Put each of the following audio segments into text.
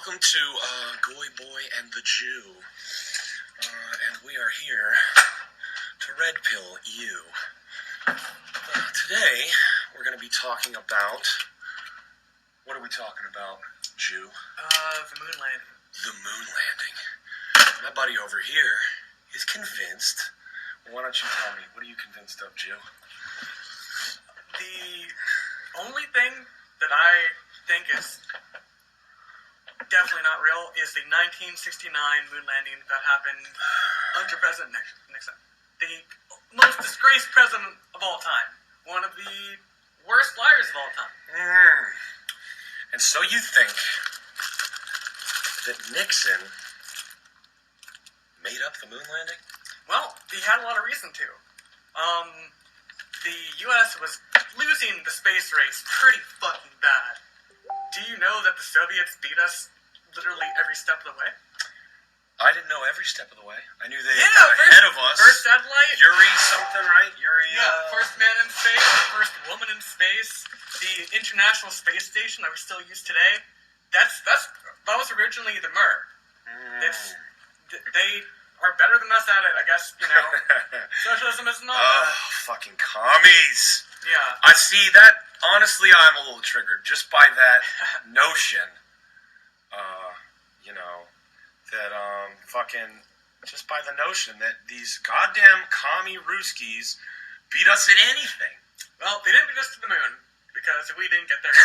welcome to Goyboy and the Jew. And we are here to Redpill you. Today, we're going to be talking about... What are we talking about, Jew? The moon landing. The moon landing. My buddy over here is convinced. Well, why don't you tell me, what are you convinced of, Jew? The only thing that I think is definitely not real is the 1969 moon landing that happened under President Nixon. The most disgraced president of all time. One of the worst liars of all time. And so you think that Nixon made up the moon landing? Well, he had a lot of reason to. The U.S. was losing the space race pretty fucking bad. Do you know that the Soviets beat us literally every step of the way? I didn't know every step of the way. I knew they got ahead of us. First satellite. Yuri something, right? Yuri. First man in space, first woman in space. The International Space Station that we still use today. That was originally the Mir. They are better than us at it, I guess. You know, socialism is not. Oh, fucking commies! Yeah. I see that. Honestly, I'm a little triggered just by that notion. Just by the notion that these goddamn commie Ruskies beat us at anything. Well, they didn't beat us to the moon, because we didn't get there.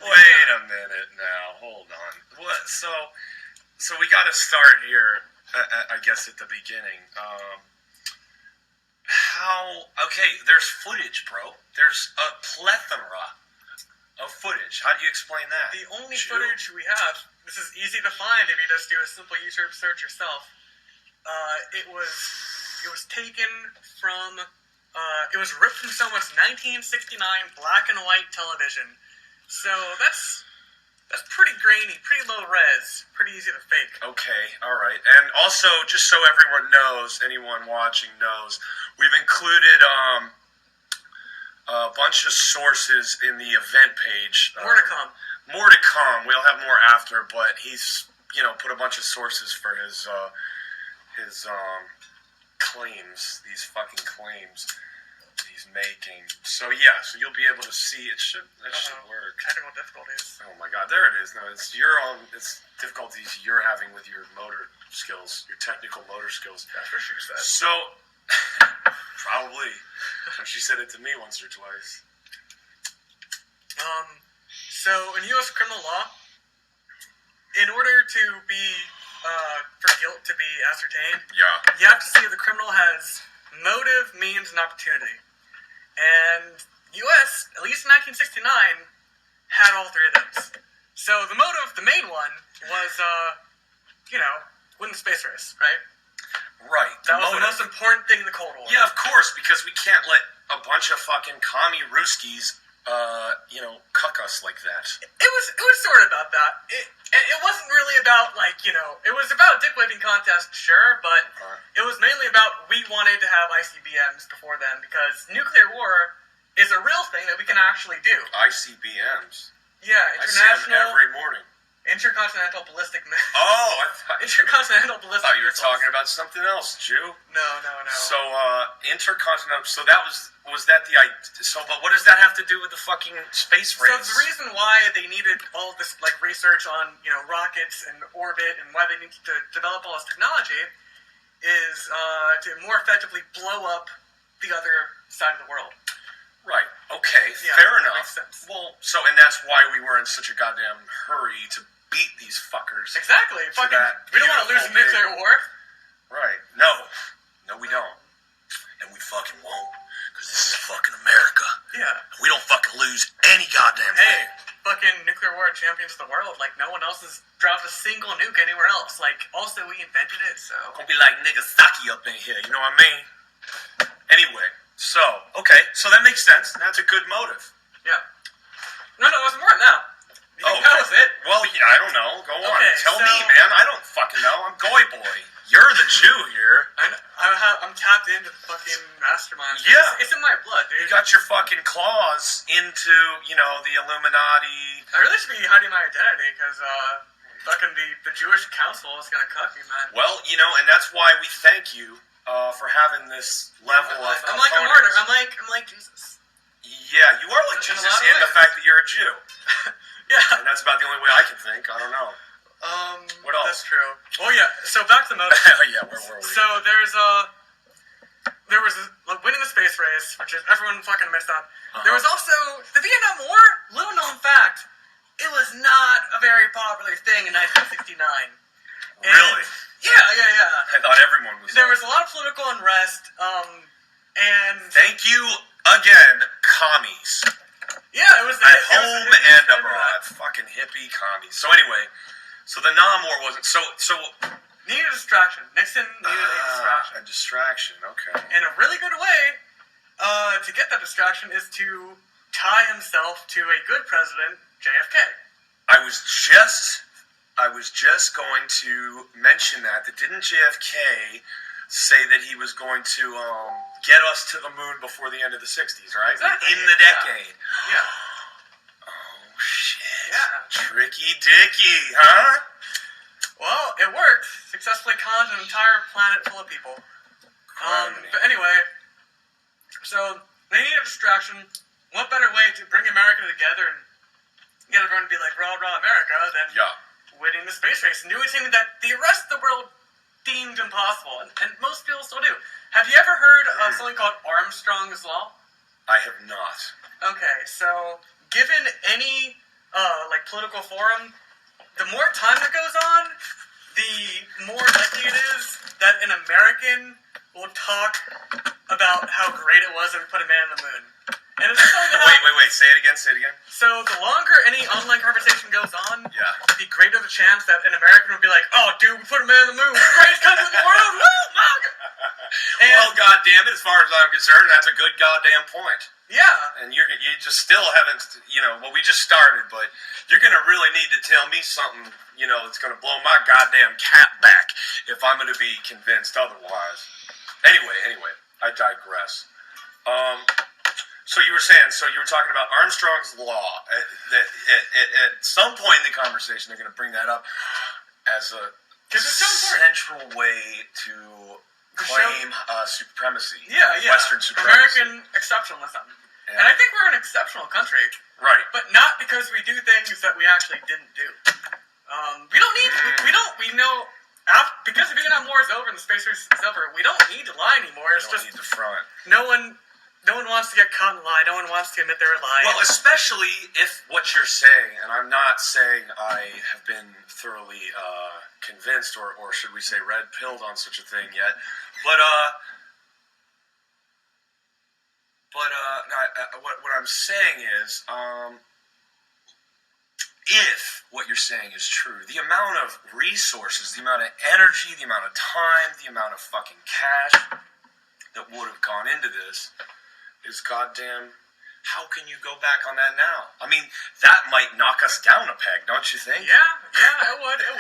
Wait a minute now. Hold on. What? So we got to start here, I guess, at the beginning. There's footage, bro. There's a plethora of footage. How do you explain that? The only footage we have, this is easy to find if you just do a simple YouTube search yourself. It was taken from, it was ripped from someone's 1969 black and white television. So that's pretty grainy, pretty low res, pretty easy to fake. Okay, alright. And also, just so everyone knows, anyone watching knows, we've included a bunch of sources in the event page. More to come. More to come. We'll have more after, but he's, put a bunch of sources for his claims, these fucking claims he's making. So you'll be able to see that should work. Technical difficulties. Oh my god, there it is. No, it's difficulties you're having with your motor skills, your technical motor skills. That's what she said. So probably. She said it to me once or twice. So in U.S. criminal law, in order to be for guilt to be ascertained, you have to see if the criminal has motive, means, and opportunity. And U.S., at least in 1969, had all three of those. So the motive, the main one, was win the space race, right? Right. That was the most important thing in the Cold War. Yeah, of course, because we can't let a bunch of fucking commie Ruskies cuck us like that. It was sort of about that. It wasn't really about, it was about a dick-waving contest, sure, but it was mainly about we wanted to have ICBMs before then, because nuclear war is a real thing that we can actually do. ICBMs? Yeah, I see them every morning. Intercontinental ballistic missiles. Oh, I thought Intercontinental ballistic you were talking about something else, Jew. No. So, intercontinental. So that was that the idea? So, but what does that have to do with the fucking space race? So the reason why they needed all this research on rockets and orbit and why they needed to develop all this technology is to more effectively blow up the other side of the world. Right. Okay. Yeah, fair enough. Makes sense. Well, and that's why we were in such a goddamn hurry to beat these fuckers. Exactly. We don't want to lose a nuclear war. Right. No, we don't. And we fucking won't. Because this is fucking America. Yeah. We don't fucking lose any goddamn thing. Fucking nuclear war champions of the world. No one else has dropped a single nuke anywhere else. Also we invented it, so. Gonna be like Nagasaki up in here, you know what I mean? Anyway, so that makes sense. That's a good motive. Yeah. No, it was more than that. You think that was it? Well, I don't know. Go on. Tell me, man. I don't fucking know. I'm Goyboy. You're the Jew here. I'm tapped into the fucking mastermind. Yeah. It's in my blood, dude. You got your fucking claws into, the Illuminati. I really should be hiding my identity, because, fucking the Jewish council is gonna cut me, man. Well, and that's why we thank you for having this level of I'm like a martyr. I'm like Jesus. Yeah, you are like Jesus in the fact that you're a Jew. Yeah. And that's about the only way I can think. I don't know. What else? That's true. Oh yeah. So back to the motive. Yeah, where were we? So there was winning the space race, which is everyone fucking admits that. There was also the Vietnam War. Little known fact, it was not a very popular thing in 1969. Really? Yeah. I thought everyone was. There was a lot of political unrest. And thank you again, commies. Yeah, it was at home and abroad. Fucking hippie commies. So anyway, the Nam War wasn't so. Needed a distraction. Nixon needed a distraction. A distraction, okay. And a really good way to get that distraction is to tie himself to a good president, JFK. I was just going to mention that didn't JFK say that he was going to get us to the moon before the end of the 60s, right? Exactly. In the decade. Yeah. Oh, shit. Yeah. Tricky dicky, huh? Well, it worked. Successfully conned an entire planet full of people. But anyway, so they need a distraction. What better way to bring America together and get everyone to be like, rah, rah, America, than winning the space race and doing something that the rest of the world deemed impossible, and most people still do. Have you ever heard of something called Armstrong's Law? I have not. Okay, so given any political forum, the more time that goes on, the more likely it is that an American will talk about how great it was that we put a man on the moon. And it's wait, say it again. So the longer any online conversation goes on, the greater the chance that an American would be like, oh, dude, we put a man on the moon, greatest country in the world, woo, MAGA! Well, goddamn it, as far as I'm concerned, that's a good goddamn point. Yeah. And you just still haven't, we just started, but you're going to really need to tell me something, that's going to blow my goddamn cap back if I'm going to be convinced otherwise. Anyway, I digress. So you were talking about Armstrong's Law. At some point in the conversation, they're going to bring that up as a central way to claim supremacy. Yeah. Western supremacy. American exceptionalism. Yeah. And I think we're an exceptional country. Right. But not because we do things that we actually didn't do. We don't need to. We know... because the Vietnam War is over and the space race is over, we don't need to lie anymore. It's just... need to front. No one wants to get caught in a lie. No one wants to admit they're lying. Well, especially if what you're saying, and I'm not saying I have been thoroughly convinced, or should we say red-pilled on such a thing yet, but what I'm saying is, if what you're saying is true, the amount of resources, the amount of energy, the amount of time, the amount of fucking cash that would have gone into this is goddamn. How can you go back on that now? I mean, that might knock us down a peg, don't you think? Yeah, it would. It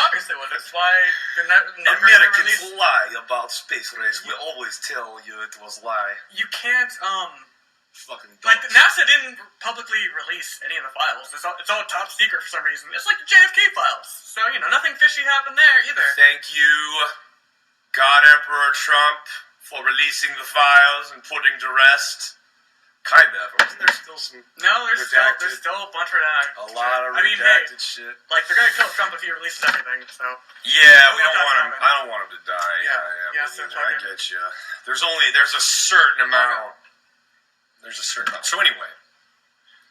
obviously would. That's why Americans lie about space race. We always tell you it was lie. You can't, fucking like, NASA didn't publicly release any of the files. It's all top secret for some reason. It's like the JFK files. So, nothing fishy happened there either. Thank you, God Emperor Trump, for releasing the files and putting to rest. Kind of. Or isn't there still some... No, there's still a bunch of redacted. A lot of redacted shit. Like, they're gonna kill Trump if he releases everything, so... Yeah, we don't want him... I don't want him to die. Yeah, so I get you. There's a certain amount... There's a certain amount. So anyway.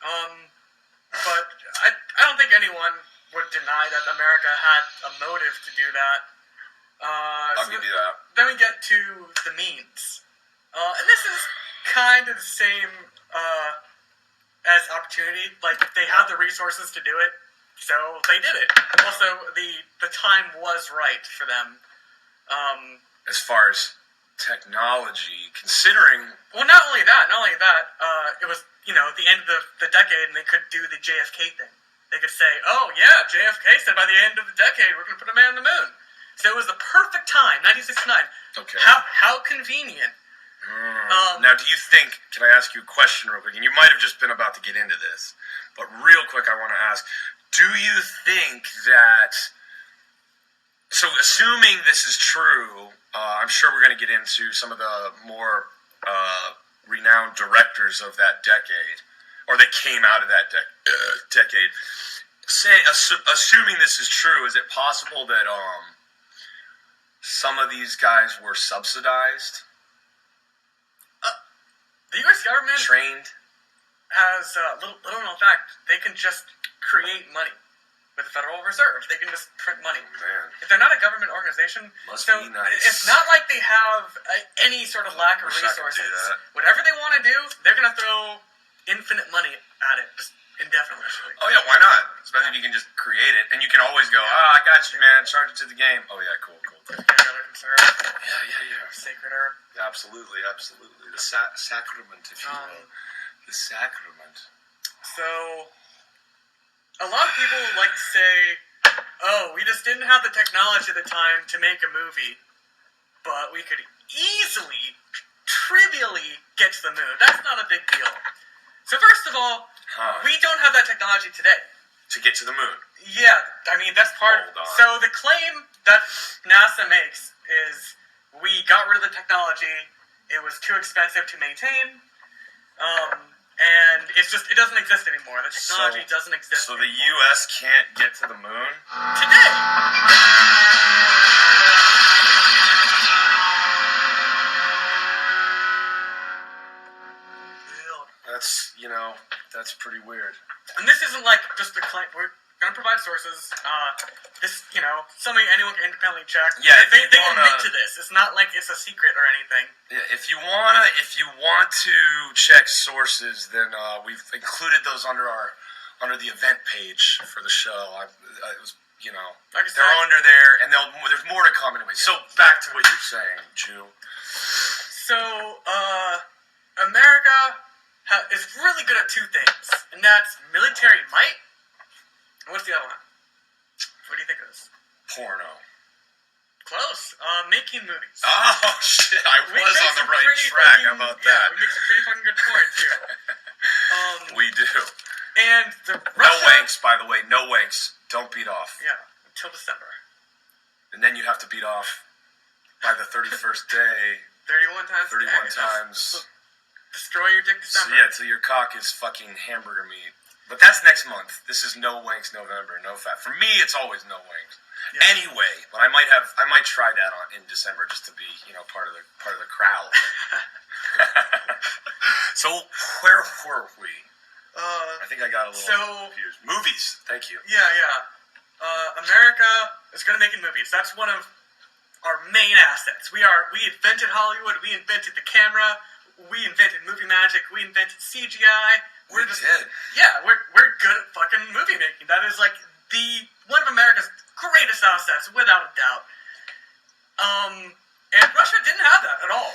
But I don't think anyone would deny that America had a motive to do that. I'll give you that. Then we get to the means. And this is kind of the same as opportunity. Like, they had the resources to do it, so they did it. Also, the time was right for them. As far as technology, considering... Well, not only that, it was, at the end of the decade, and they could do the JFK thing. They could say, oh, yeah, JFK said by the end of the decade, we're going to put a man on the moon. So it was the perfect time, 1969. Okay. How convenient. Now, do you think, can I ask you a question real quick? And you might have just been about to get into this, but real quick I want to ask, do you think that, so assuming this is true, I'm sure we're going to get into some of the more renowned directors of that decade, or that came out of that decade. Assuming this is true, is it possible that some of these guys were subsidized? The U.S. government trained has little known fact. They can just create money with the Federal Reserve. They can just print money. Man. If they're not a government organization, Must be nice. It's not like they have any sort of lack of resources. Whatever they want to do, they're going to throw infinite money at it, just indefinitely. Oh yeah, why not? Especially if you can just create it, and you can always go, I got you, man. Charge it to the game. Oh yeah, cool. Yeah. Sacred herb. Absolutely. The sacrament, if you will. The sacrament. So, a lot of people like to say, we just didn't have the technology at the time to make a movie, but we could easily, trivially get to the moon. That's not a big deal. So first of all, we don't have that technology today. To get to the moon? Yeah, I mean, that's part of it. So the claim that NASA makes is we got rid of the technology, it was too expensive to maintain, and it doesn't exist anymore. The technology doesn't exist anymore. So the anymore. U.S. can't get to the moon? Today! That's pretty weird. And this isn't like just a claim. We're going to provide sources. Something anyone can independently check. Yeah, they admit to this. It's not like it's a secret or anything. Yeah, if you want to check sources, then we've included those under the event page for the show. It was, they're under there, and there's more to come anyway. So back to what you're saying, Jew. So America is really good at two things, and that's military might. And what's the other one? What do you think of this? Porno. Close. Making movies. Oh, shit. I was on the right track. How about that? Yeah, we make some pretty fucking good porn, too. We do. And No wanks, by the way. No wanks. Don't beat off. Yeah, until December. And then you have to beat off by the 31st day. 31 times. 31 times. Destroy your dick December. So yeah, till your cock is fucking hamburger meat. But that's next month. This is No Wanks November, no fat. For me, it's always no wanks. Yeah. Anyway, but I might try that in December just to be, part of the crowd. So where were we? I think I got a little confused. Movies. Thank you. Yeah. America is good at making movies. That's one of our main assets. We invented Hollywood. We invented the camera. We invented movie magic. We invented CGI. We're good at fucking movie making. That is like one of America's greatest assets, without a doubt. And Russia didn't have that at all.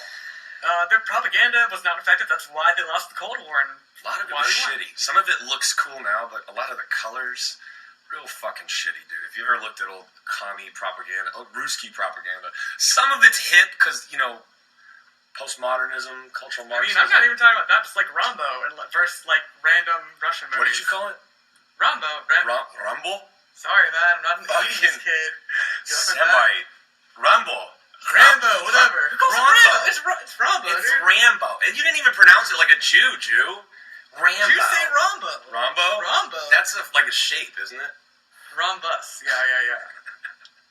Their propaganda was not effective. That's why they lost the Cold War. And a lot of it was shitty. Some of it looks cool now, but a lot of the colors, real fucking shitty, dude. If you ever looked at old commie propaganda, old Ruski propaganda, some of it's hip because, postmodernism, cultural Marxism. I mean, I'm not even talking about that. Just like Rambo versus like random Russian movies. What did you call it? Rambo. Rambo? Sorry, man. I'm not an 80s kid. Semite. Rambo, whatever. Who calls it Rambo? It's Rambo. It's Rambo. And you didn't even pronounce it like a Jew. Rambo. You say Rambo. Rambo? That's like a shape, isn't it? Rhombus. Yeah.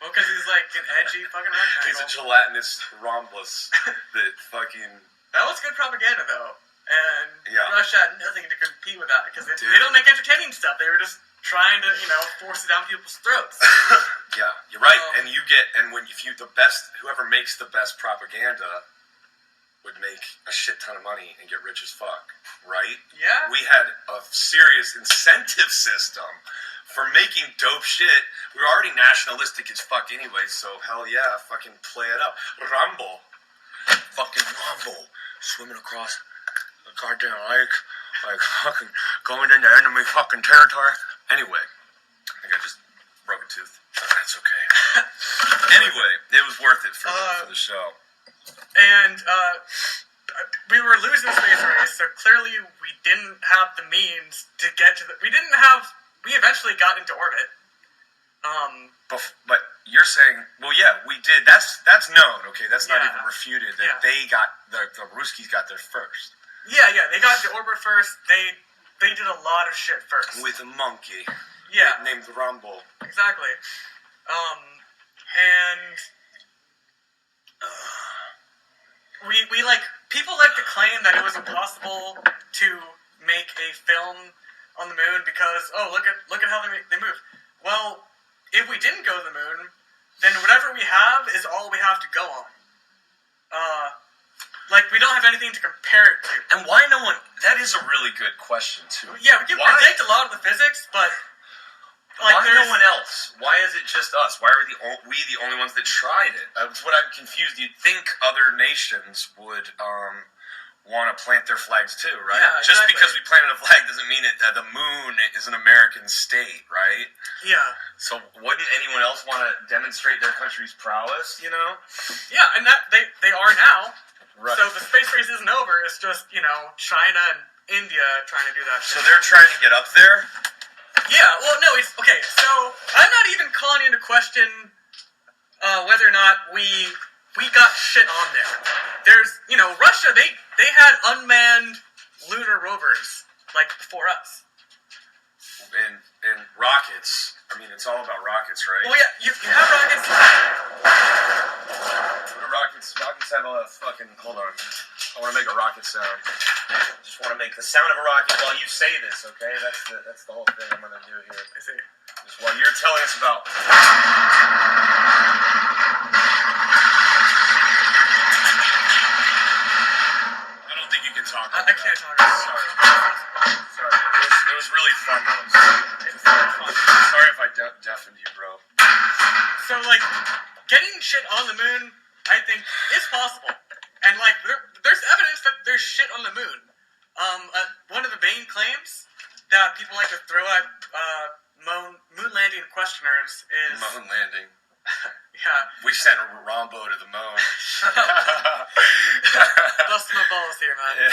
Well, because he's like an edgy fucking rectangle. He's a gelatinous rhombus that fucking... That was good propaganda, though. And Russia had nothing to compete with that, because they don't make entertaining stuff. They were just trying to, force it down people's throats. Yeah, you're right. Whoever makes the best propaganda would make a shit ton of money and get rich as fuck, right? Yeah. We had a serious incentive system for making dope shit. We were already nationalistic as fuck anyway, so hell yeah, fucking play it up. Rambo. Fucking Rambo. Swimming across the goddamn lake, like fucking going into enemy fucking territory. Anyway, I think I just broke a tooth. That's okay. Anyway, it was worth it for the show. And we were losing the space race, so clearly we didn't have the means to get to the... We eventually got into orbit. But you're saying, well, yeah, we did. That's known, okay? That's not even refuted. That they got, the Ruskies got there first. Yeah, they got to orbit first. They did a lot of shit first. With a monkey. Yeah. Named Rambo. Exactly. And... We like... People like to claim that it was impossible to make a film on the moon because, look at how they move. Well, if we didn't go to the moon, then whatever we have is all we have to go on. We don't have anything to compare it to. And why no one... That is a really good question, too. Yeah, we can predict a lot of the physics, but... why no one else? Why is it just us? Why are we the only ones that tried it? That's what I'm confused. You'd think other nations would want to plant their flags too, right? Yeah, just exactly. because we planted a flag doesn't mean the moon is an American state, right? Yeah. So wouldn't anyone else want to demonstrate their country's prowess, Yeah, and that they are now. Right. So the space race isn't over. It's just, China and India trying to do that shit. So they're trying to get up there? Yeah, well, no, it's... Okay, so I'm not even calling into question whether or not we got shit on there. There's, Russia, they had unmanned lunar rovers, before us. And rockets. I mean, it's all about rockets, right? Well, yeah, you have rockets. Rockets have a fucking... Hold on. I want to make a rocket sound. Just want to make the sound of a rocket while you say this, okay? That's the whole thing I'm going to do here. I see. Just while you're telling us about... I don't think you can talk about I can't talk about it. Sorry. It was really fun, though. It's really fun. Sorry if I deafened you, bro. So, getting shit on the moon, I think, is possible. And, there's evidence that there's shit on the moon. One of the main claims that people like to throw at moon landing questioners is... Moon landing. Yeah. We sent Rambo to the moon. Shut up. Busting my balls here, man. Yeah.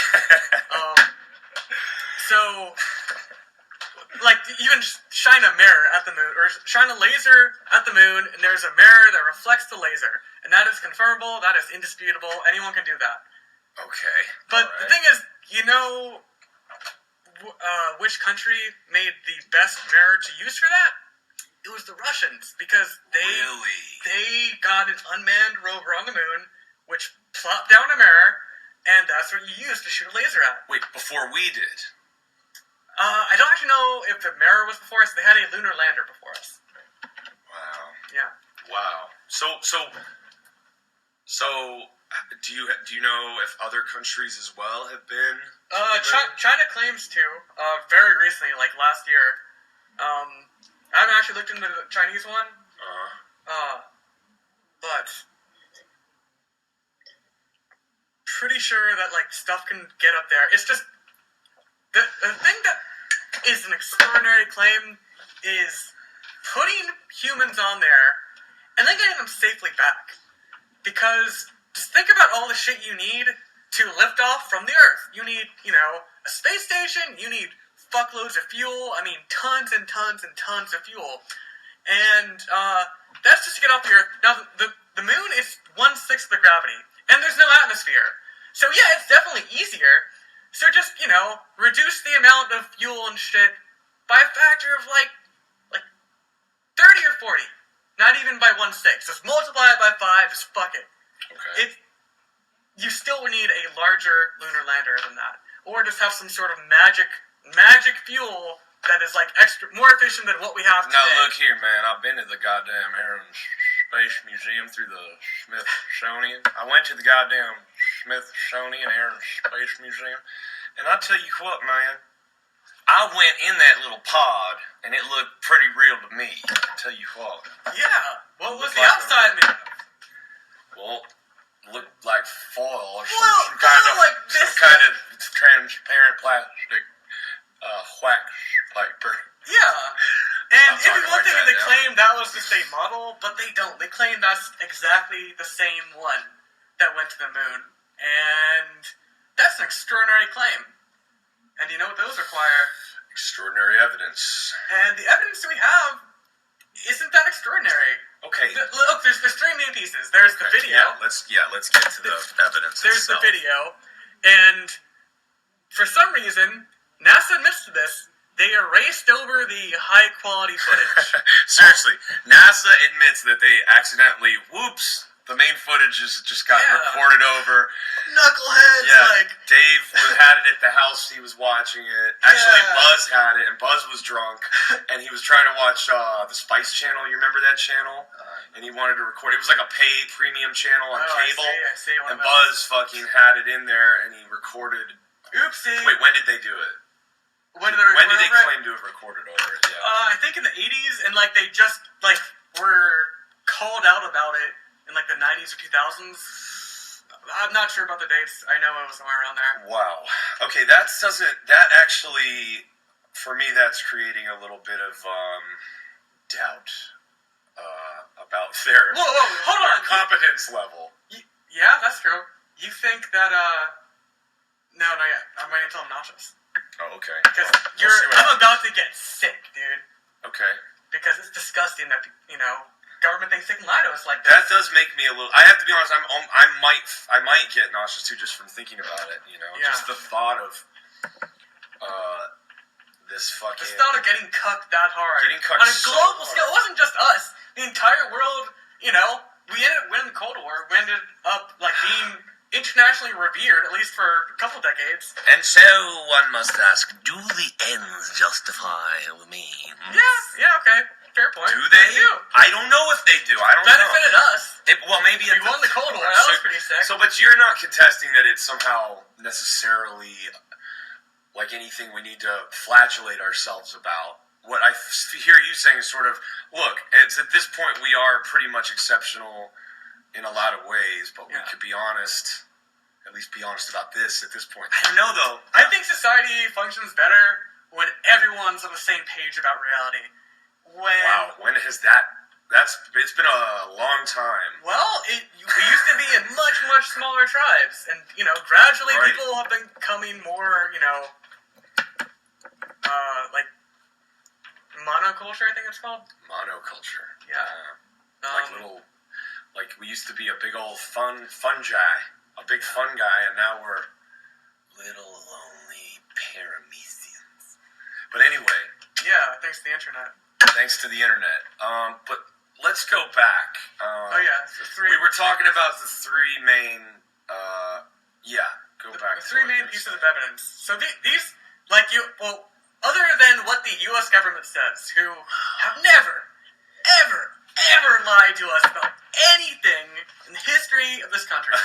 So, you can shine a mirror at the moon, or shine a laser at the moon, and there's a mirror that reflects the laser. And that is confirmable, that is indisputable, anyone can do that. Okay. But the thing is, which country made the best mirror to use for that? It was the Russians, because they got an unmanned rover on the moon, which plopped down a mirror, and that's what you used to shoot a laser at. Wait, before we did? I don't actually know if the mirror was before us. They had a lunar lander before us. Wow. Yeah. Wow. So, do you know if other countries as well have been? China claims to. Very recently, last year. I haven't actually looked into the Chinese one. But pretty sure that stuff can get up there. It's just the thing that is an extraordinary claim is putting humans on there and then getting them safely back. Because just think about all the shit you need to lift off from the Earth. You need, a space station, you need fuckloads of fuel, tons and tons and tons of fuel. And that's just to get off the Earth. Now, the moon is 1/6 of the gravity, and there's no atmosphere. So yeah, it's definitely easier. So just, reduce the amount of fuel and shit by a factor of 30 or 40. Not even by 1/6. Just multiply it by 5, just fuck it. Okay. You still would need a larger lunar lander than that. Or just have some sort of magic fuel that is more efficient than what we have today. Now look here, man. I've been to the goddamn Air and Space Museum through the Smithsonian. I went to the goddamn Smithsonian Air and Space Museum, and I tell you what, man. I went in that little pod, and it looked pretty real to me. I tell you what. Yeah. What was the outside made of? Well, looked like foil or some kind of transparent plastic wax paper. Yeah. And it'd be one thing if they claimed that was just a model, but they don't. They claim that's exactly the same one that went to the moon. And that's an extraordinary claim. And you know what those require? Extraordinary evidence. And the evidence we have isn't that extraordinary. Okay. Look, there's three main pieces. There's the video. Let's get to the evidence. There's itself. the video, and for some reason, NASA admits to this. They erased over the high quality footage. Seriously, NASA admits that they accidentally, the main footage just got recorded over. Knuckleheads, Dave had it at the house. He was watching it. Actually, Buzz had it, and Buzz was drunk, and he was trying to watch the Spice Channel. You remember that channel? And he wanted to record. It was like a premium channel on cable. I see. And Buzz fucking had it in there, and he recorded. Oopsie. Wait, when did they do it? When did they claim to have recorded over it? Yeah. I think in the 80s, and they just were called out about it in the 90s or 2000s. I'm not sure about the dates. I know it was somewhere around there. Wow. Okay, that actually, for me, that's creating a little bit of doubt about their hold on. competence level. Yeah, that's true. You think that no, not yet. I'm waiting until I'm nauseous. Oh, okay. Because I'm about to get sick, dude. Okay. Because it's disgusting that government thinks they can lie to us like this. That does make me a little. I have to be honest. I might get nauseous too just from thinking about it. Just the thought of this fucking. The thought of getting cucked that hard. Getting cucked on a global scale. It wasn't just us. The entire world. We ended up winning the Cold War. We ended up being internationally revered, at least for a couple decades. And so one must ask, do the ends justify the means? Yeah, okay. Fair point. Do they? do. I don't know if they do. I don't know. Benefited us. Maybe we won the Cold War. That was pretty sick. But you're not contesting that it's somehow necessarily anything we need to flagellate ourselves about. What I hear you saying is sort of, look, it's at this point we are pretty much exceptional in a lot of ways, but we could be honest, at least be honest about this at this point. I don't know, though. I think society functions better when everyone's on the same page about reality. When has that... It's been a long time. Well, we used to be in much, much smaller tribes, and, gradually people have been becoming more, monoculture, I think it's called. Monoculture. Yeah. We used to be a big old fungi, a big fun guy, and now we're little lonely paramecians. But anyway. Yeah, thanks to the internet. Thanks to the internet. But let's go back. We were talking about the three main. Go back. The three main pieces of evidence. So these, other than what the U.S. government says, who have never, ever lied to us about anything in the history of this country.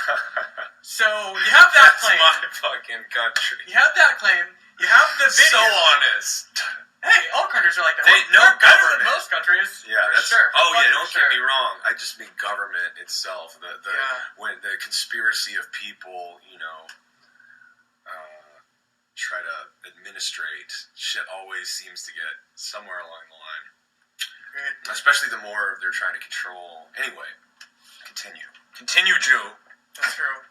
So you have that claim. That's my fucking country. You have that claim. You have the video. So honest. Hey, all countries are like that. No We're better government. than most countries. Yeah, that's sure. Don't get me wrong. I just mean government itself. When the conspiracy of people, try to administrate, shit always seems to get somewhere along the line. Great. Especially the more they're trying to control. Anyway, continue, Joe. That's true.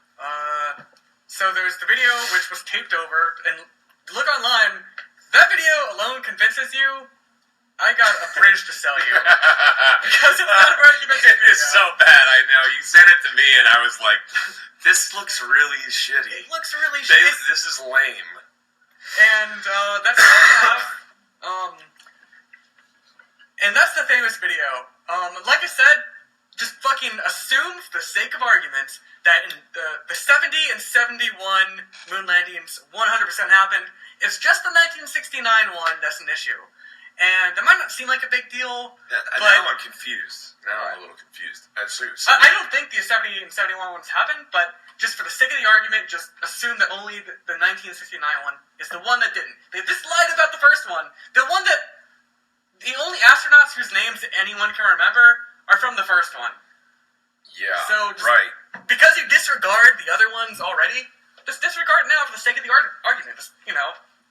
So there's the video, which was taped over, and look online. That video alone convinces you I got a bridge to sell you. Because it's not a very convincing video. It's so bad, I know. You sent it to me, and I was like, this looks really shitty. It looks really shitty. This is lame. And that's all I have. And that's the famous video. Like I said, just fucking assume, for the sake of argument, that in the 70 and 71 moon landings 100% happened. It's just the 1969 one that's an issue. And that might not seem like a big deal, but... Now I'm confused. I'm a little confused. I don't think the 70 and 71 ones happened, but just for the sake of the argument, just assume that only the 1969 one is the one that didn't. They just lied about the first one. The one that... The only astronauts whose names anyone can remember are from the first one. Yeah, so just, right. Because you disregard the other ones already, just disregard it now for the sake of the argument. Just,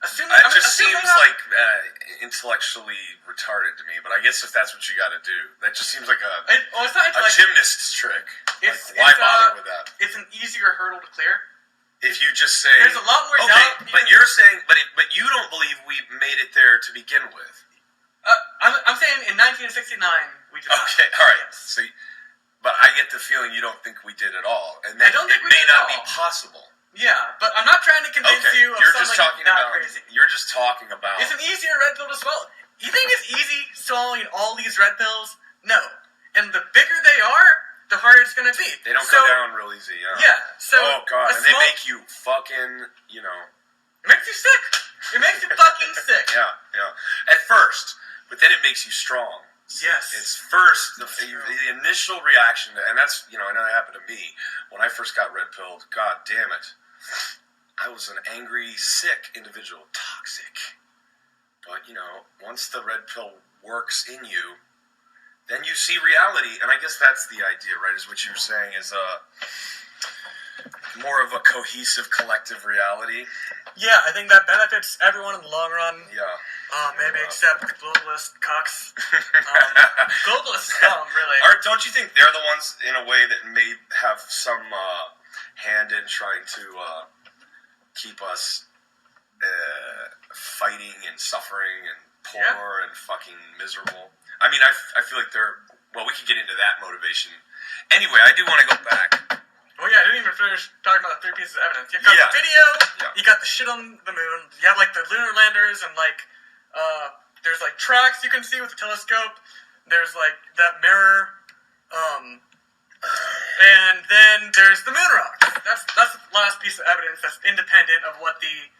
assume... It just seems like, in intellectually retarded to me, but I guess if that's what you got to do, that just seems like it's not a gymnast's trick. Why bother with that? It's an easier hurdle to clear. If you just say, there's a lot more doubt. But you're saying, but you don't believe we made it there to begin with. I'm saying in 1969 we did. Okay, all right. Yes. So, but I get the feeling you don't think we did at all, and then it may not be possible. Yeah, but I'm not trying to convince you of something crazy. You're just talking about. It's an easier red pill to swallow. You think it's easy swallowing all these red pills? No. And the bigger they are, the harder it's going to be. They don't go down real easy. Yeah. So oh god, and they make you fucking, It makes you sick. It makes you fucking sick. Yeah. At first, but then it makes you strong. Yes. It's first the initial reaction, and that's I know that happened to me when I first got red pilled. God damn it. I was an angry, sick individual, toxic. But, once the red pill works in you, then you see reality. And I guess that's the idea, right, is what you're saying is more of a cohesive, collective reality. Yeah, I think that benefits everyone in the long run. Yeah. Maybe except the globalist cucks. Globalists really. Don't you think they're the ones, in a way, that may have some hand in trying to keep us fighting and suffering and poor and fucking miserable? I mean, I feel like we could get into that motivation. Anyway, I do want to go back. Oh yeah, I didn't even finish talking about the 3 pieces of evidence. You got the video, you got the shit on the moon, you have the lunar landers, and there's tracks you can see with the telescope. There's that mirror, and then there's the moon rocks. That's the last piece of evidence that's independent of what the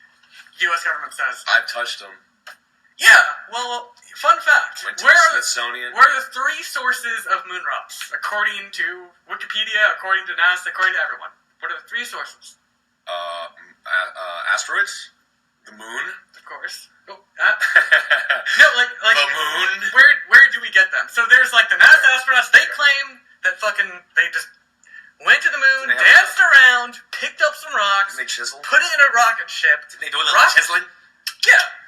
U.S. government says. I've touched them. Yeah, well, fun fact. Went to the Smithsonian. Where are the 3 sources of moon rocks? According to Wikipedia, according to NASA, according to everyone. What are the 3 sources? Asteroids? The moon? Of course. No, the moon? Where do we get them? So there's the NASA astronauts, they claim that they just went to the moon, danced around, picked up some rocks, they chisel? Put it in a rocket ship. Did they do a little chiseling? Yeah.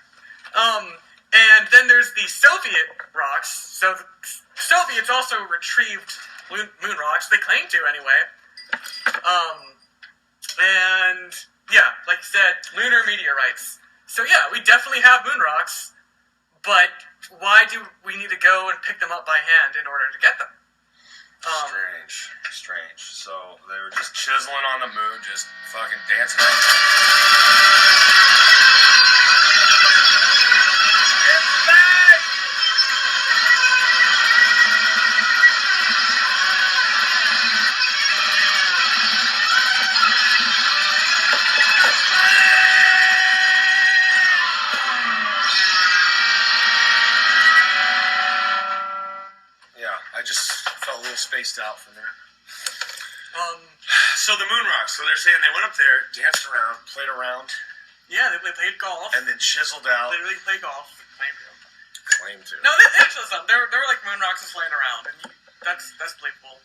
And then there's the Soviet rocks. So the Soviets also retrieved moon rocks. They claim to, anyway. And, yeah, like you said, lunar meteorites. So, yeah, we definitely have moon rocks, but why do we need to go and pick them up by hand in order to get them? Strange. So, they were just chiseling on the moon, just fucking dancing around. Spaced out from there. So the moon rocks. So they're saying they went up there, danced around, played around. Yeah, they played golf. And then chiseled out. They really played golf. Claim to. No, they chiseled something. They were like moon rocks just laying around, and that's believable.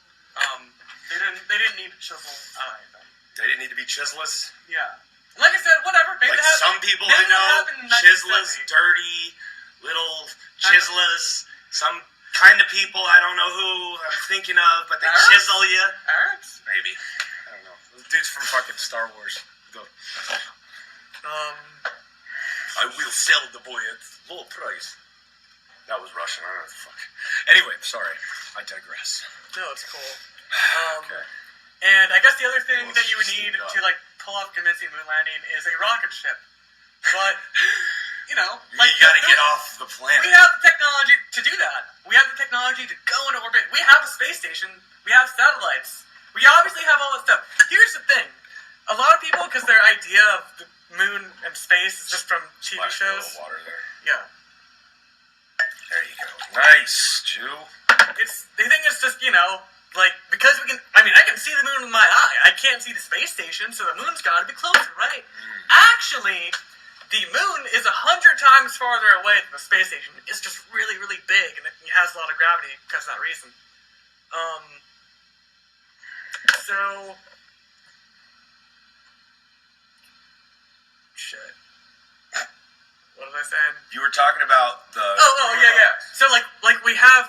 They didn't need to chisel out anything. They didn't need to be chiselers. Yeah. Like I said, whatever. Maybe some people I know, chiselers, dirty little chiselers. Some kind of people, I don't know who I'm thinking of, but they chisel you. Arabs? Maybe. I don't know. Those dudes from fucking Star Wars. Go. I will sell the boy at low price. That was Russian. I don't know what the fuck. Anyway, sorry. I digress. No, it's cool. Okay. And I guess the other thing that you would need to pull off convincing moon landing is a rocket ship. But you gotta get off the planet. We have the technology to do that. We have the technology to go into orbit. We have a space station. We have satellites. We obviously have all that stuff. Here's the thing. A lot of people, because their idea of the moon and space is just from TV shows. A little water there. Yeah. There you go. Nice, Jew. They think it's just, because we can, I can see the moon with my eye. I can't see the space station, so the moon's gotta be closer, right? Actually, the moon is 100 times farther away than the space station. It's just really, really big, and it has a lot of gravity because of that reason. So... Shit. What was I saying? You were talking about the... Oh, yeah. So, like we have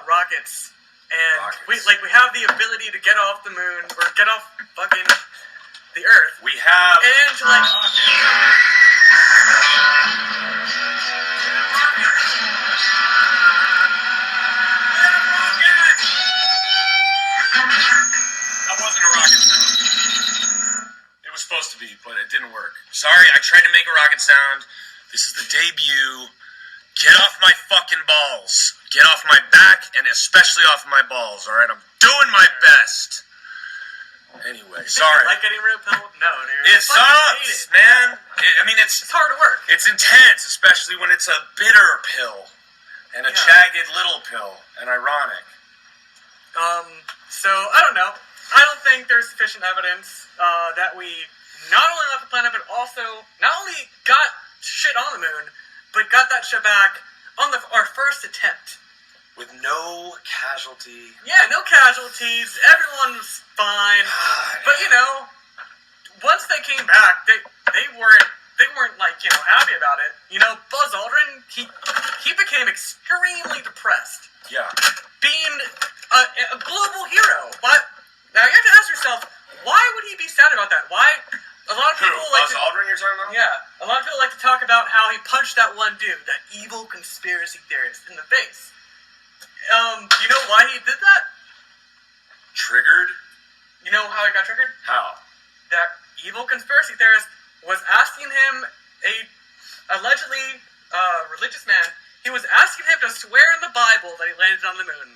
rockets, and we have the ability to get off the moon, or get off fucking the Earth. We have... And, like... That wasn't a rocket sound. It was supposed to be, but it didn't work. Sorry, I tried to make a rocket sound. This is the debut. Get off my fucking balls. Get off my back, and especially off my balls, alright? I'm doing my best. Anyway, sorry. Like getting red pill? No, dude. It sucks, man. It's hard to work. It's intense, especially when it's a bitter pill. And a jagged little pill. And ironic. So, I don't know. I don't think there's sufficient evidence that we not only left the planet, but also not only got shit on the moon, but got that shit back on our first attempt. With no casualty. Yeah, no casualties. Everyone was fine. But, once they came back, they weren't like, happy about it. Buzz Aldrin, he became extremely depressed. Yeah. Being a global hero. But now you have to ask yourself, why would he be sad about that? Why? A lot of people Buzz Aldrin you're talking about? Yeah. A lot of people like to talk about how he punched that one dude, that evil conspiracy theorist, in the face. Do you know why he did that? Triggered? You know how he got triggered? How? That evil conspiracy theorist was asking him, a allegedly religious man, he was asking him to swear in the Bible that he landed on the moon.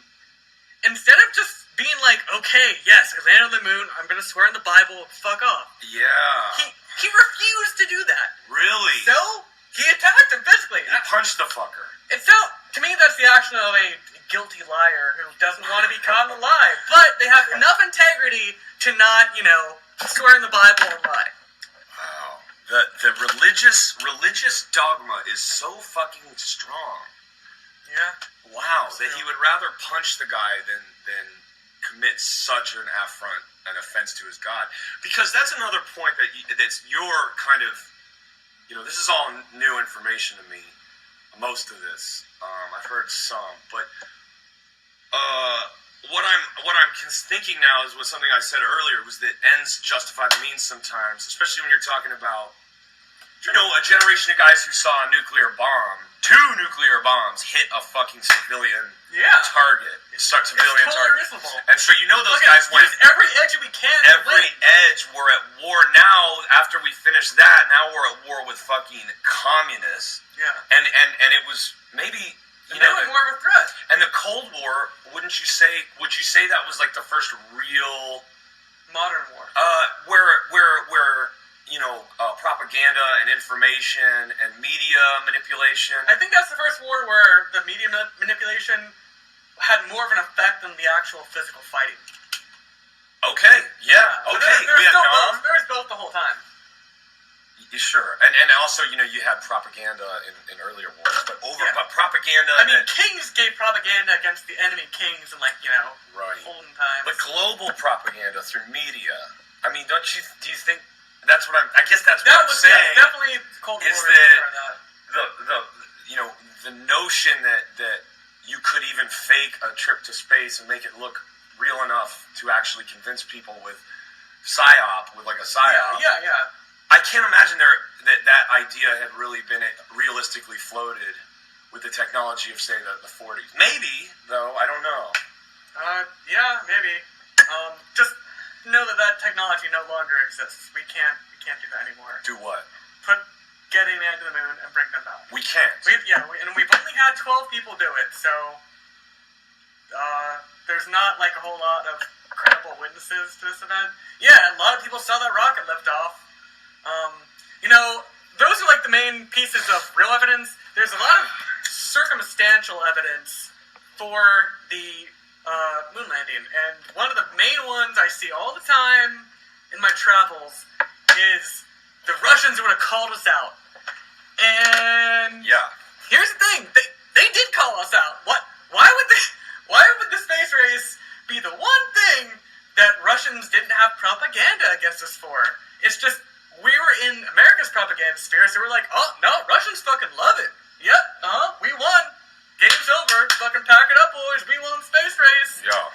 Instead of just being like, okay, yes, I landed on the moon, I'm going to swear in the Bible, fuck off. Yeah. He refused to do that. Really? So, he attacked him physically. He punched the fucker. And so, to me, that's the action of a guilty liar who doesn't want to be caught in a lie. But they have enough integrity to not, swear in the Bible and lie. Wow. The religious dogma is so fucking strong. Yeah. Wow. That he would rather punch the guy than commit such an offense to his God. Because that's another point that's your kind of, this is all new information to me. Most of this. I've heard some, but what I'm thinking now is what something I said earlier was that ends justify the means sometimes, especially when you're talking about a generation of guys who saw a nuclear bomb, 2 nuclear bombs hit a fucking civilian target. Civilian target. Reasonable. And so those guys went every edge we can. Every edge. We're at war now. After we finish that, now we're at war with fucking communists. Yeah. And it was maybe they were more of a threat. And the Cold War, would you say that was like the first real modern war? Where propaganda and information and media manipulation. I think that's the first war where the media manipulation had more of an effect than the actual physical fighting. Okay, yeah, okay. There was both the whole time. Sure, and also you had propaganda in earlier wars, but propaganda. Kings gave propaganda against the enemy kings in right. olden times. But global propaganda through media. Do you think that's what I guess that's what I'm saying? Yeah, definitely Cold War. Is that the notion that you could even fake a trip to space and make it look real enough to actually convince people with psyop, with like a psyop. Yeah. I can't imagine that idea had really been realistically floated with the technology of, say, the 40s. Maybe, though, I don't know. Yeah, maybe. Just know that technology no longer exists. We can't do that anymore. Do what? Get a man to the moon and bring them back. We can't. And we've only had 12 people do it, so there's not like a whole lot of credible witnesses to this event. Yeah, a lot of people saw that rocket lift off. Those are like the main pieces of real evidence. There's a lot of circumstantial evidence for the moon landing, and one of the main ones I see all the time in my travels is the Russians would have called us out. And here's the thing, they did call us out. Why would the space race be the one thing that Russians didn't have propaganda against us for? It's just we were in America's propaganda sphere, so we're like, oh, no, Russians fucking love it. Yep, we won. Game's over. Fucking pack it up, boys. We won the space race. Yeah.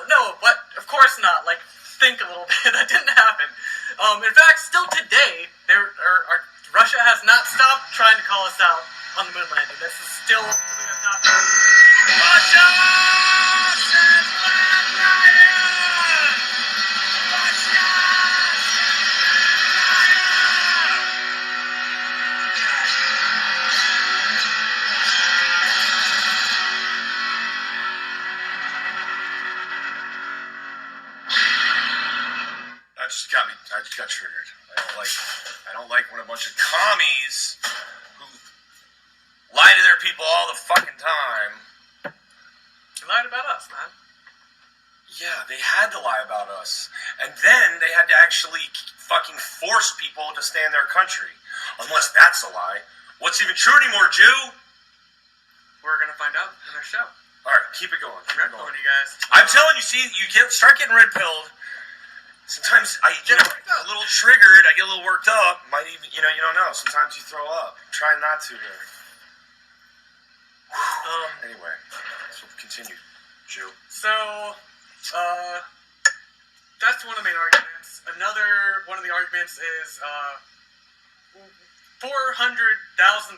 No, but of course not. Like, think a little bit. That didn't happen. In fact, still today, Russia has not stopped trying to call us out on the moon landing. This is still something that's not Russia! I just got triggered. I don't like when a bunch of commies who lie to their people all the fucking time. They lied about us, man. Yeah, they had to lie about us. And then they had to actually fucking force people to stay in their country. Unless that's a lie. What's even true anymore, Jew? We're gonna find out in our show. Alright, keep it going. Red pilled you guys. I'm telling you, see, start getting red pilled. Sometimes I get a little triggered, I get a little worked up. Might even, you don't know. Sometimes you throw up. I'm trying not to here. Anyway, so continue, Jew. So, that's one of the main arguments. Another one of the arguments is 400,000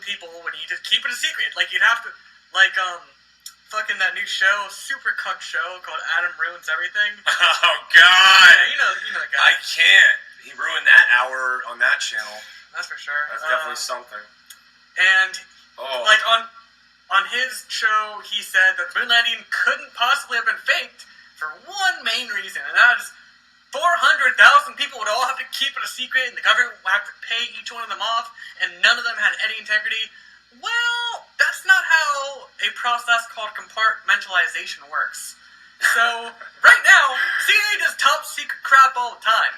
people would need to keep it a secret. Like, you'd have to, fucking that new show, super cuck show called Adam Ruins Everything. Oh, God. Yeah, you know the guy. I can't. He ruined that hour on that channel. That's for sure. That's definitely something. And, on his show, he said that the moon landing couldn't possibly have been faked for one main reason, and that is 400,000 people would all have to keep it a secret, and the government would have to pay each one of them off, and none of them had any integrity. Well, that's not how a process called compartmentalization works. So, right now, CIA does top secret crap all the time.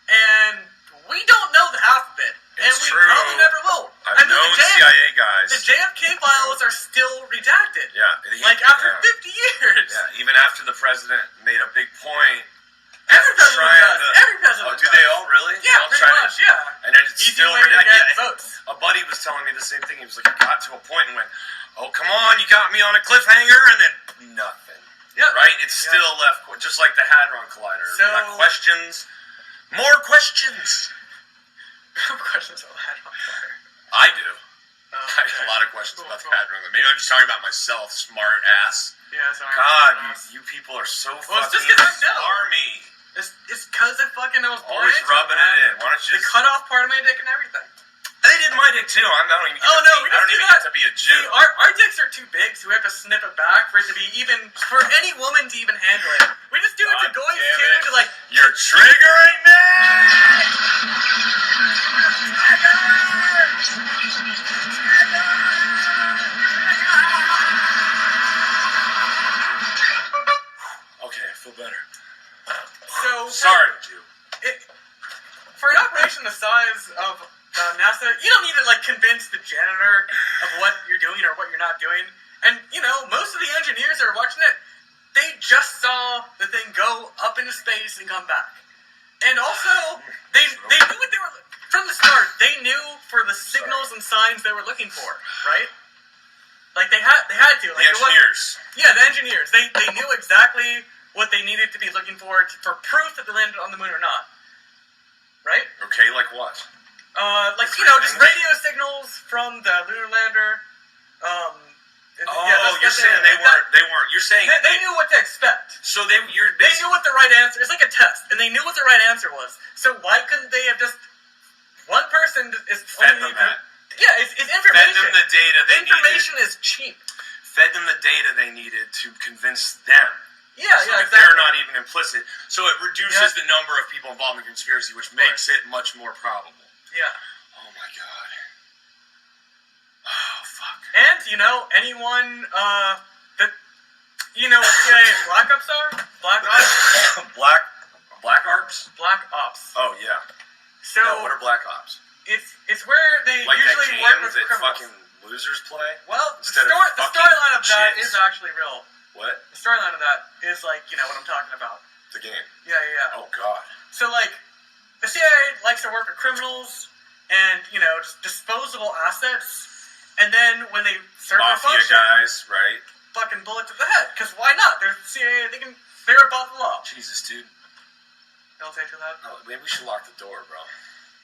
And we don't know the half of it. And we probably never will. I've known CIA guys. The JFK files are still redacted. Yeah. After 50 years. Yeah, even after the president made a big point. Every president does. Every president does. Do they all really? Yeah, pretty much, yeah. And then it's Easy still way to get votes. A buddy was telling me the same thing. He was like, I got to a point and went, oh, come on, you got me on a cliffhanger, and then nothing. Yeah. Right? It's still left, just like the Hadron Collider. So, got questions. More questions. Questions about the Hadron Collider. I do. I have a lot of questions about the Hadron Collider. Maybe I'm just talking about myself, smart ass. Yeah, sorry. God, you people are so fucking smarmy. It's because it fucking was always rubbing it in. Why don't you just... They cut off part of my dick and everything. They did my dick too. I don't even get to be a Jew. See, our dicks are too big, so we have to snip it back for it to be even, for any woman to even handle it. We just do it to Goyboy too, to You're triggering me! Okay, I feel better. So, sorry, Jew. For an operation the size of NASA, you don't need to convince the janitor of what you're doing or what you're not doing. And most of the engineers that are watching it, they just saw the thing go up into space and come back. And also, they knew what they were from the start. They knew for the signals and signs they were looking for, right? They had to. The engineers. The engineers. They knew exactly what they needed to be looking for proof that they landed on the moon or not. Right? Okay, like what? Just radio signals from the lunar lander. You're saying they weren't. You're saying they knew what to expect. So they knew what the right answer. It's like a test, and they knew what the right answer was. So why couldn't they have just one person is fed them that? Yeah, it's information. Fed them the data they needed. Information is cheap. Fed them the data they needed to convince them. Yeah, exactly. They're not even implicit. So it reduces the number of people involved in the conspiracy, which makes it much more probable. Yeah. Oh my god. Oh fuck. And anyone that what CIA Black Ops are? Black Ops? Black Ops? Black Ops. Oh yeah. So what are Black Ops? It's where they usually work with criminals. Fucking losers play? Well, the storyline of that is actually real. What? The storyline of that is what I'm talking about. The game. Yeah. Oh god. So the CIA likes to work with criminals and, just disposable assets, and then when they serve their Mafia function, guys, right? fucking bullet to the head. Because why not? They're CIA, they're above the law. Jesus, dude. Don't say too loud. Oh, maybe we should lock the door, bro.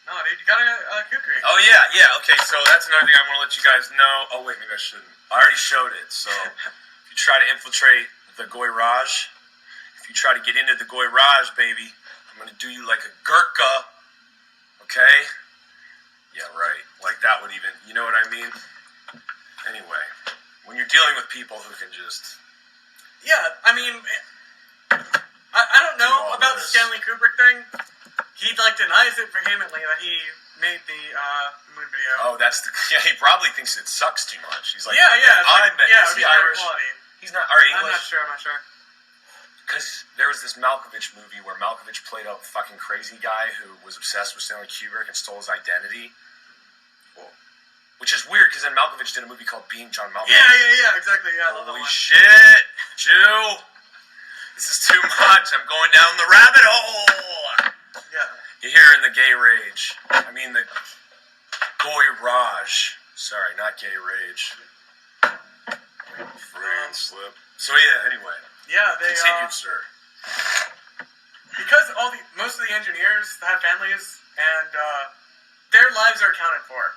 No, dude, you gotta kukri. Oh, yeah, okay, so that's another thing I want to let you guys know. Oh, wait, maybe I shouldn't. I already showed it, so if you try to infiltrate the Goyraj, if you try to get into the Goyraj, baby, I'm going to do you like a Gurkha, okay? Yeah, right. Like that would even, you know what I mean? Anyway, when you're dealing with people who can just... Yeah, I mean, I don't know about the Stanley Kubrick thing. He, denies it vehemently that he made the moon video. Oh, he probably thinks it sucks too much. He's like, is he Irish? He's not, or English? I'm not sure. Because there was this Malkovich movie where Malkovich played a fucking crazy guy who was obsessed with Stanley Kubrick and stole his identity. Whoa. Which is weird, because then Malkovich did a movie called Being John Malkovich. Yeah, exactly. Yeah, I love that one. Holy shit, Jew! This is too much. I'm going down the rabbit hole. Yeah. You're hearing the gay rage. I mean the Goyraj. Sorry, not gay rage. Freudian slip. So yeah, anyway. Yeah, they continued, sir. Because most of the engineers have families and their lives are accounted for.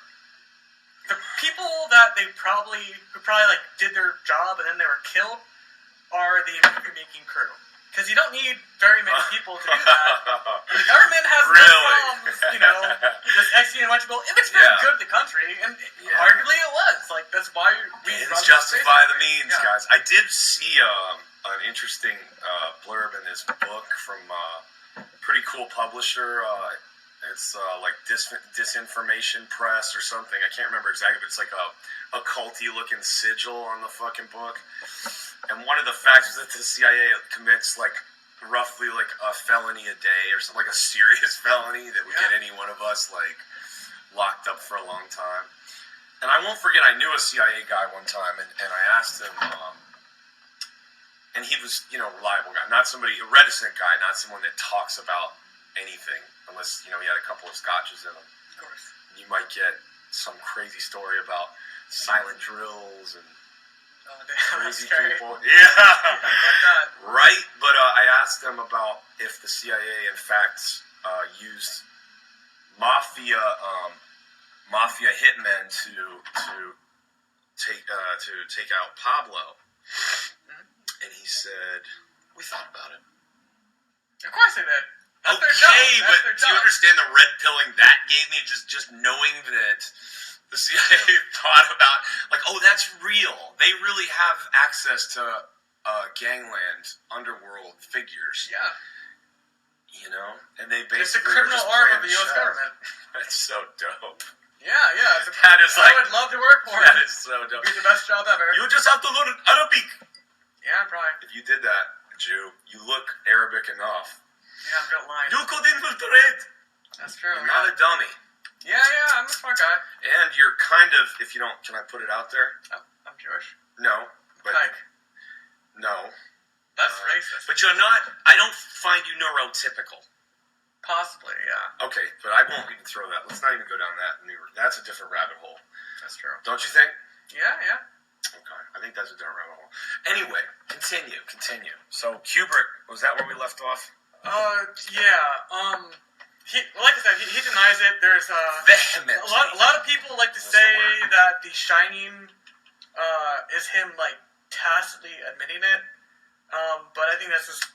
The people that who probably did their job and then they were killed are the movie-making crew. Because you don't need very many people to do that. And the government has no problems, just executing a bunch of people. If it's very good to the country, and arguably it was. That's why we ends justify the means, guys. I did see an interesting blurb in this book from a pretty cool publisher. It's Disinformation Press or something. I can't remember exactly, but it's like a culty looking sigil on the fucking book. And one of the facts is that the CIA commits roughly a felony a day or something, like a serious felony that would get any one of us locked up for a long time. And I won't forget, I knew a CIA guy one time, and I asked him, and he was, reliable guy, not somebody, a reticent guy, not someone that talks about anything, unless, he had a couple of scotches in him. Of course. You might get some crazy story about silent drills and crazy people. Yeah. Right? But I asked them about if the CIA, in fact, used mafia hitmen to take out Pablo. And he said, "We thought about it." Of course they did. That's okay, their job. but do you understand the red pilling that gave me? Just knowing that the CIA thought about, that's real. They really have access to gangland, underworld figures. Yeah. And they basically... It's the criminal arm of the U.S. government. That's so dope. Yeah. That is I would love to work for it. That is so dope. It'd be the best job ever. You just have to learn Arabic. Yeah, probably. If you did that, Jew, you look Arabic enough. Yeah, I'm good line. You could infiltrate. That's true. You're not a dummy. Yeah, I'm a smart guy. And you're kind of, if you don't, can I put it out there? Oh, I'm Jewish. No. But Kike. No. That's racist. But you're not, I don't find you neurotypical. Possibly, yeah. Okay, but I won't even throw that. Let's not even go down that. That's a different rabbit hole. That's true. Don't you think? Yeah. Okay, I think that's a different rabbit hole. Anyway, continue. So, Kubrick, was that where we left off? Yeah. Like I said, he denies it. There's vehement. A lot of people like to say that The Shining is him tacitly admitting it. But I think that's just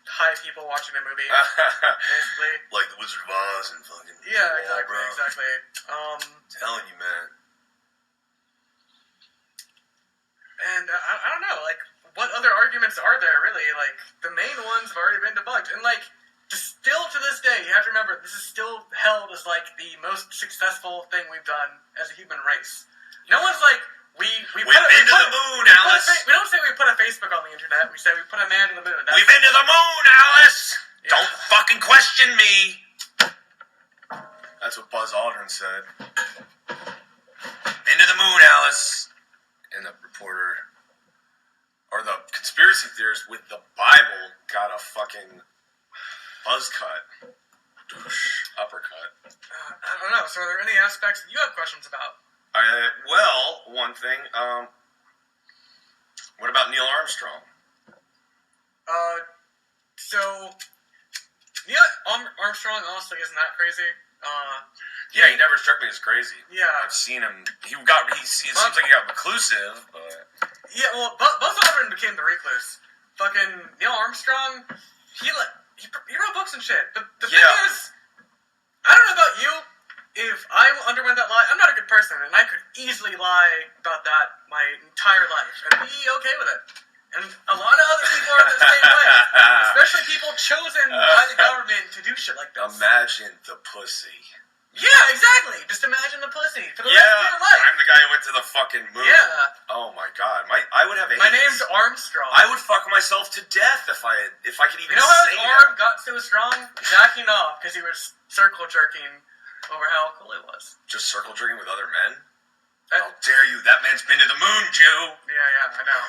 high people watching a movie, basically. Like The Wizard of Oz and fucking... Yeah, exactly. Telling you, man. And I don't know, what other arguments are there, really? The main ones have already been debunked. And, still to this day, you have to remember, this is still held as, the most successful thing we've done as a human race. No one's we've been to the moon, Alice. We don't say we put a Facebook on the internet. We say we put a man to the moon. We've been to the moon, Alice. Yeah. Don't fucking question me. That's what Buzz Aldrin said. Been to the moon, Alice. And the reporter, or the conspiracy theorist with the Bible, got a fucking buzz cut. uppercut. I don't know. So, are there any aspects that you have questions about? Well, one thing. What about Neil Armstrong? So Neil Armstrong honestly isn't that crazy. Yeah, he never struck me as crazy. Yeah, I've seen him. It seems like he got reclusive, but yeah. Well, Buzz Aldrin became the recluse. Fucking Neil Armstrong, he wrote books and shit. But the thing is, I don't know about you. If I underwent that lie, I'm not a good person, and I could easily lie about that my entire life and be okay with it. And a lot of other people are the same way, especially people chosen by the government to do shit like this. Imagine the pussy. Yeah, exactly. Just imagine the pussy for the rest of your life. I'm the guy who went to the fucking moon. Yeah. Oh my god. I would have AIDS. My name's Armstrong. I would fuck myself to death if I could even. You know how his arm got so strong? Jacking off because he was circle jerking over how cool it was. Just circle jerking with other men? How dare you? That man's been to the moon, Jew. Yeah, I know.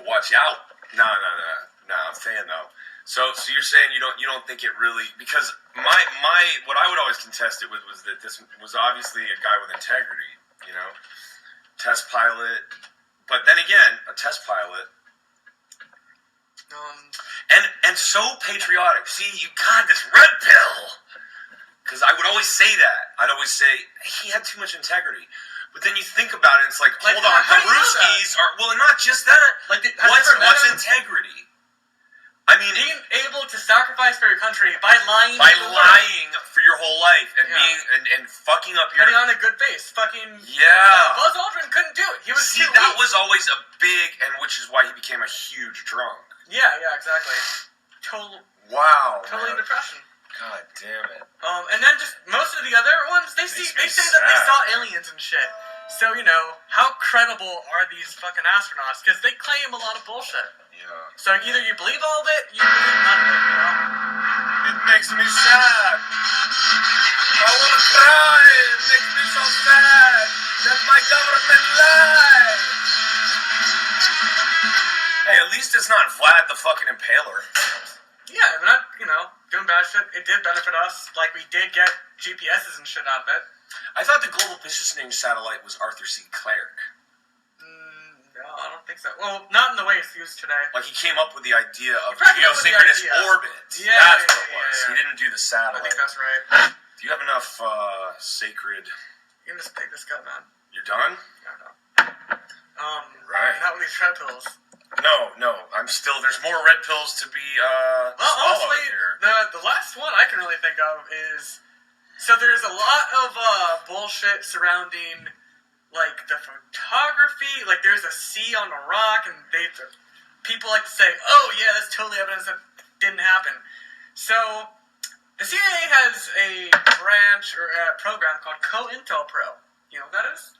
Watch out. No, I'm saying though. So you're saying you don't think it really, because my what I would always contest it with was that this was obviously a guy with integrity, you know, test pilot, but then again a test pilot, and so patriotic. See, you got this red pill, because I would always say that. I'd always say he had too much integrity. But then you think about it, it's like hold on, the Ruskies are, well, not just that. Like, what's integrity? I mean, being able to sacrifice for your country by lying for your whole life and being and fucking up your, putting on a good face, fucking Buzz Aldrin couldn't do it. He was that was always a big, and which is why he became a huge drunk. Yeah, exactly. Totally depression. God damn it. And then just most of the other ones, they say that they saw aliens and shit. So, you know, how credible are these fucking astronauts? Because they claim a lot of bullshit. Yeah. So either you believe all of it, you believe none of it, you know? It makes me sad. I want to cry. It makes me so sad that my government lies. Hey, at least it's not Vlad the fucking Impaler. Yeah, we're not, doing bad shit. It did benefit us. Like, we did get GPSs and shit out of it. I thought the Global Positioning Satellite was Arthur C. Clarke. No, I don't think so. Well, not in the way it's used today. Like, he came up with the idea of geosynchronous orbit. Yeah, that's what it was. Yeah. He didn't do the satellite. I think that's right. Do you have enough sacred... You can just take this gun, man. You're done? Yeah, no. Right. Not with these red pills. No, I'm still... There's more red pills to be swallowed honestly, here. The last one I can really think of is... So there's a lot of bullshit surrounding, like, the photography. Like, there's a sea on a rock, and people like to say, oh, yeah, that's totally evidence that didn't happen. So, the CIA has a branch, or a program called COINTELPRO. You know what that is?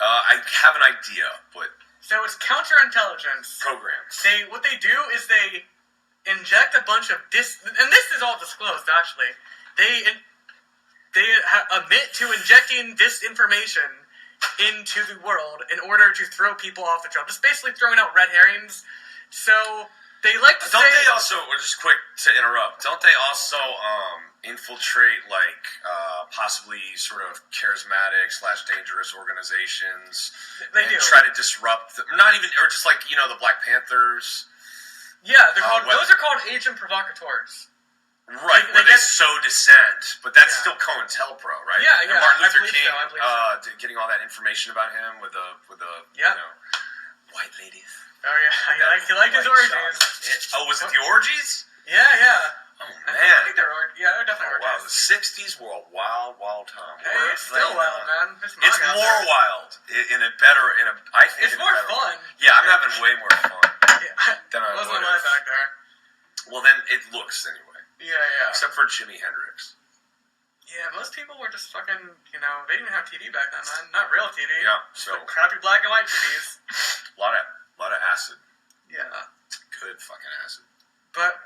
I have an idea, but... So it's counterintelligence. Programs. What they do is they inject a bunch of and this is all disclosed, actually. They admit to injecting disinformation into the world in order to throw people off the trail. Just basically throwing out red herrings. So they like to Don't they also, just quick to interrupt, don't they also infiltrate, like, possibly sort of charismatic / dangerous organizations? They do. Try to disrupt, not even, or just like, the Black Panthers. Yeah, those are called agent provocateurs. Right, where they sow dissent, but that's still COINTELPRO, right? Yeah. And Martin Luther King, so. Getting all that information about him with the white ladies. Oh yeah, he liked his orgies. Was it the orgies? Yeah. Oh man, I think they're definitely orgies. Wow, the '60s were a wild time. Hey, it's still wild, man. It's more wild I think it's more fun. Yeah, I'm having way more fun than I wasn't alive back there. Well, then it looks anyway. Yeah. Except for Jimi Hendrix. Yeah, most people were just fucking, they didn't have TV back then, man. Not real TV. Yeah, so... crappy black and white TVs. A lot of acid. Yeah. Good fucking acid. But,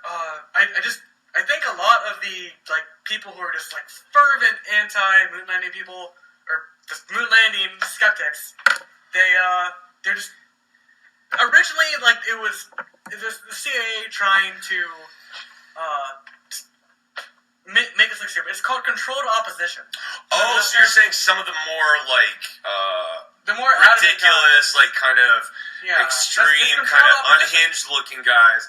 I think a lot of the, like, people who are just, like, fervent anti-moon landing people, or just moon landing skeptics, they're just... Originally, like, it was the CIA trying to... make us look stupid. It's called controlled opposition. Oh, so you're saying some of the more like the more ridiculous, like kind of extreme, kind of unhinged looking guys.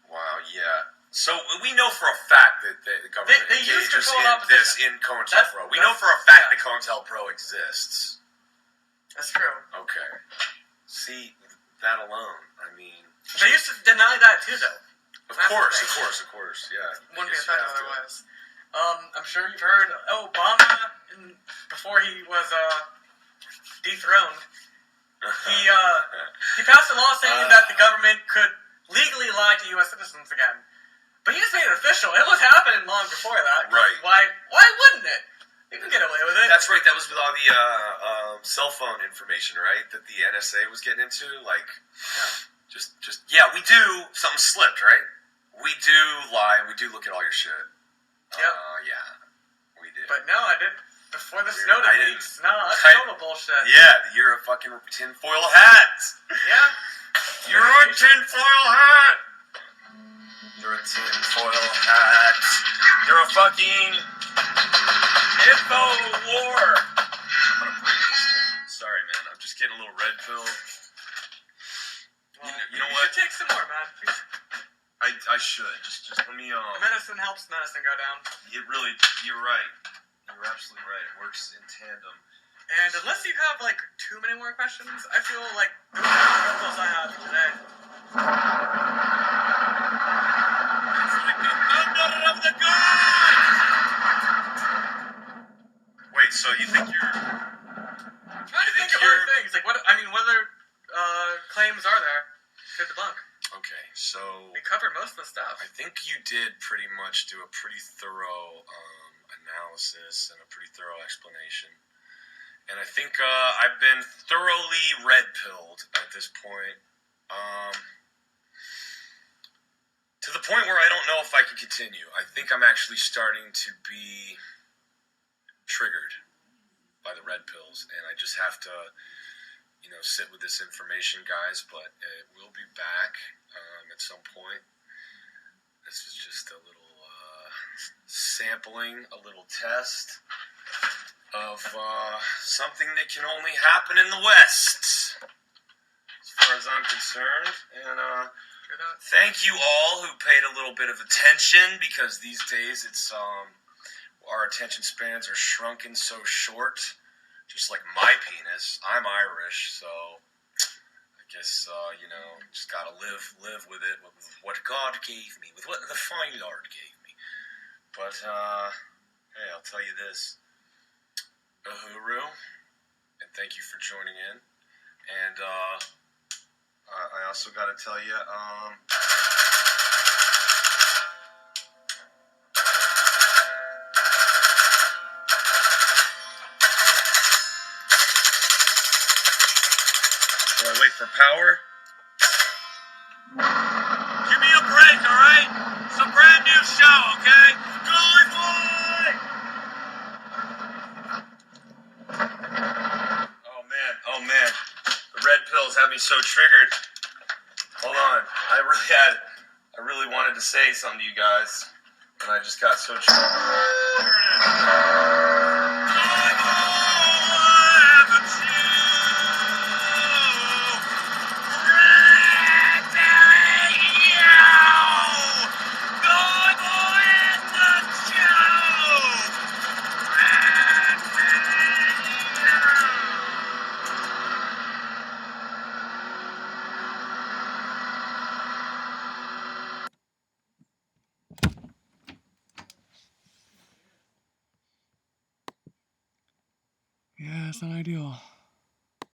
Wow, yeah. So we know for a fact that the government engages in this in COINTELPRO. We know for a fact that COINTELPRO exists. That's true. Okay. See, that alone, I mean... They used to deny that too, though. Of course, yeah. Wouldn't be effective otherwise. I'm sure you've heard Obama, before he was dethroned, he passed a law saying that the government could legally lie to U.S. citizens again. But he just made it official. It was happening long before that. Right. Why wouldn't it? You can get away with it. That's right. That was with all the cell phone information, right? That the NSA was getting into. Like, we do. Something slipped, right? We do lie. We do look at all your shit. Yep. We did. But no, I didn't. Before the Snowden leaks. No, that's total bullshit. Yeah, you're a fucking tinfoil hat. Yeah. You're a tinfoil hat. You're a tinfoil hat. You're a fucking info war. I'm gonna break this thing. Sorry, man. I'm just getting a little red pill. Well, you know what? You should take some more, man. I should. Just let me. Medicine helps medicine go down. You're right. You're absolutely right. It works in tandem. And unless you have like too many more questions, I feel like those are the I have for today. Of the gods! Wait, so you think you're... I'm trying to think of other things. Like, what other claims are there to debunk? Okay, so... We covered most of the stuff. I think you did pretty much do a pretty thorough analysis and a pretty thorough explanation. And I think I've been thoroughly red-pilled at this point. To the point where I don't know if I can continue. I think I'm actually starting to be triggered by the red pills, and I just have to, sit with this information, guys, but we'll be back at some point. This is just a little sampling, a little test of something that can only happen in the West, as far as I'm concerned, and thank you all who paid a little bit of attention, because these days it's our attention spans are shrunken so short, just like my penis. I'm Irish, so I guess just gotta live with it, with what God gave me, with what the fine Lord gave me. But hey, I'll tell you this, uhuru, and thank you for joining in, and I also got to tell you, do I wait for power? Give me a break, all right? It's a brand new show, okay? Goyboy! Oh man. The red pills have me so triggered. Hold on. I really wanted to say something to you guys, and I just got so triggered. Yeah, it's not ideal.